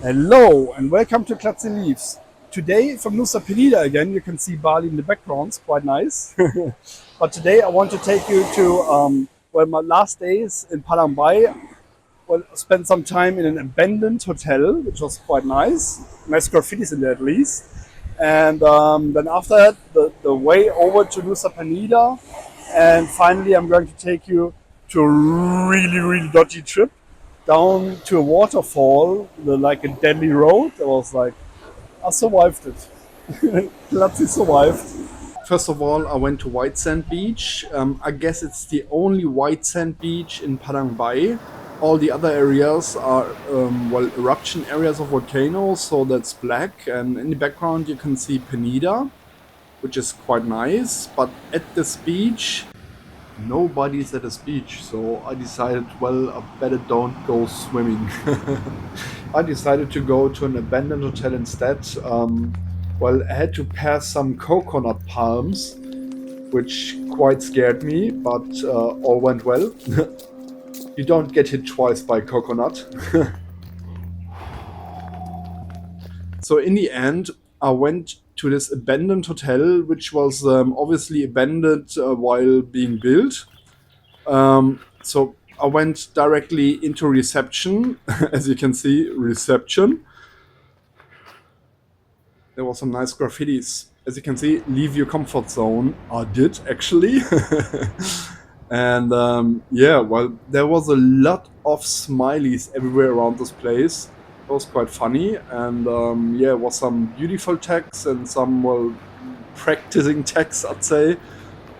Hello and welcome to Klutzy Leaves. Today from Nusa Penida again, you can see Bali in the background, it's quite nice. But today I want to take you to, my last days in Padangbai. Well, spent some time in an abandoned hotel, which was quite nice. Nice graffitis in there at least. And then after that, the way over to Nusa Penida. And finally, I'm going to take you to a really dodgy trip down to a waterfall, like a deadly road. I was like, I survived it. Klutzy survived. First of all, I went to White Sand Beach. I guess it's the only white sand beach in Padangbai. All the other areas are, eruption areas of volcanoes, so that's black. And in the background, you can see Penida, which is quite nice. But at this beach, nobody's at this beach, so I decided, well, I better don't go swimming. I decided to go to an abandoned hotel instead. I had to pass some coconut palms, which quite scared me, but all went well. You don't get hit twice by coconut. So in the end, I went to this abandoned hotel, which was obviously abandoned while being built. So I went directly into reception. As you can see, reception. There was some nice graffitis. As you can see, leave your comfort zone. I did actually. And there was a lot of smileys everywhere around this place. It was quite funny. And it was some beautiful text and some, practicing text, I'd say.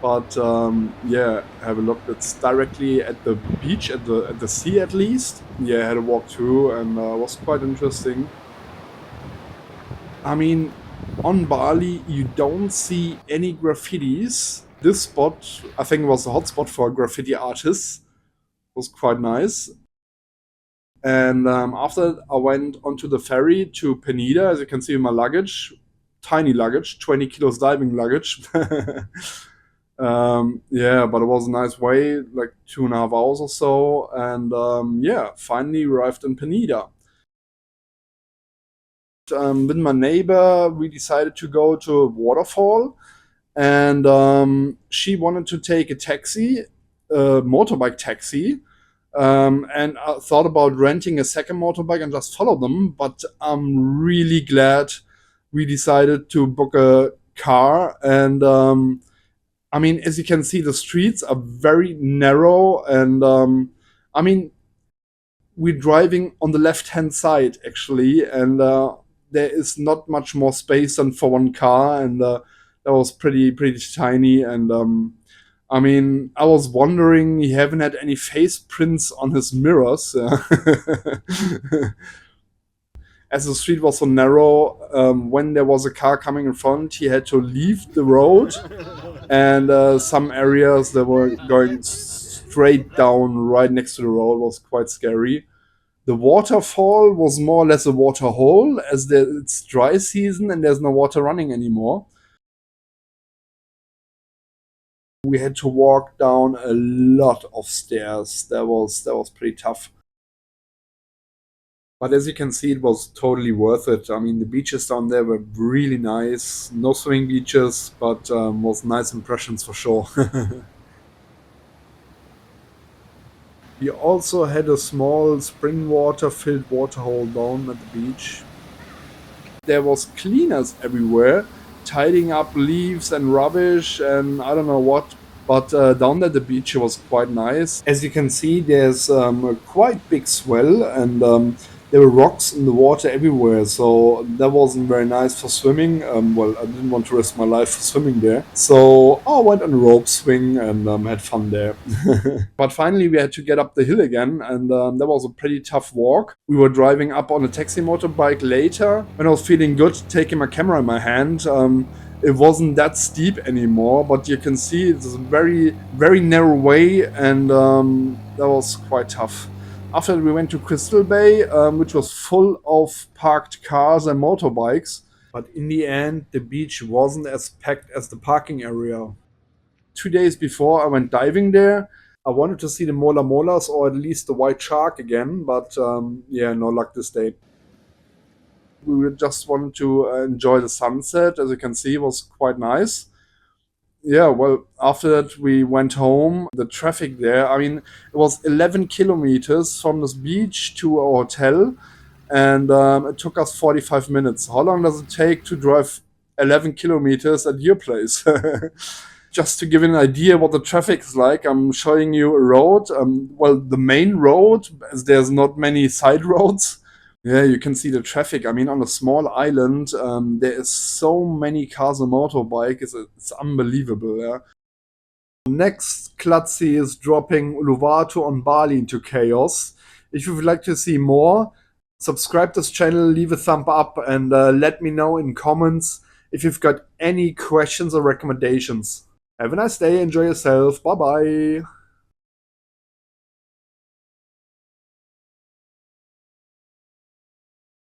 But have a look. It's directly at the beach, at the sea at least. Yeah, I had a walk through and was quite interesting. I mean, on Bali, you don't see any graffitis. This spot, I think, was a hotspot for graffiti artists. It was quite nice. And after that, I went onto the ferry to Penida, as you can see in my luggage. Tiny luggage, 20 kilos diving luggage. But it was a nice way, like 2.5 hours or so. And finally arrived in Penida. With my neighbor, we decided to go to a waterfall, and she wanted to take a taxi, a motorbike taxi. And I thought about renting a second motorbike and just follow them, but I'm really glad we decided to book a car. And I mean, as you can see, the streets are very narrow, and we're driving on the left-hand side actually, and there is not much more space than for one car, and that was pretty tiny. And I was wondering, he haven't had any face prints on his mirrors. As the street was so narrow, when there was a car coming in front, he had to leave the road, and some areas that were going straight down right next to the road was quite scary. The waterfall was more or less a water hole, as it's dry season and there's no water running anymore. We had to walk down a lot of stairs. That was pretty tough. But as you can see, it was totally worth it. I mean, the beaches down there were really nice. No swimming beaches, but was nice impressions for sure. We also had a small spring water filled waterhole down at the beach. There was cleaners everywhere, tidying up leaves and rubbish and I don't know what. But down at the beach it was quite nice. As you can see, there's a quite big swell, and there were rocks in the water everywhere, so that wasn't very nice for swimming. I didn't want to risk my life for swimming there, so I went on a rope swing and had fun there. But finally, we had to get up the hill again, and that was a pretty tough walk. We were driving up on a taxi motorbike later when I was feeling good, taking my camera in my hand. It wasn't that steep anymore, but you can see it's a very narrow way, and that was quite tough. After that, we went to Crystal Bay, which was full of parked cars and motorbikes. But in the end, the beach wasn't as packed as the parking area. 2 days before, I went diving there. I wanted to see the mola molas, or at least the white shark again, but no luck this day. We just wanted to enjoy the sunset. As you can see, it was quite nice. Yeah, well, after that, we went home. The traffic there, I mean, it was 11 kilometers from this beach to our hotel, and it took us 45 minutes. How long does it take to drive 11 kilometers at your place? Just to give you an idea what the traffic is like, I'm showing you a road. Well, the main road, as there's not many side roads. Yeah, you can see the traffic. I mean, on a small island, there is so many cars and motorbike. It's unbelievable. Yeah. Next, Klutzy is dropping Uluwatu on Bali into chaos. If you would like to see more, subscribe this channel, leave a thumb up, and let me know in comments if you've got any questions or recommendations. Have a nice day. Enjoy yourself. Bye bye.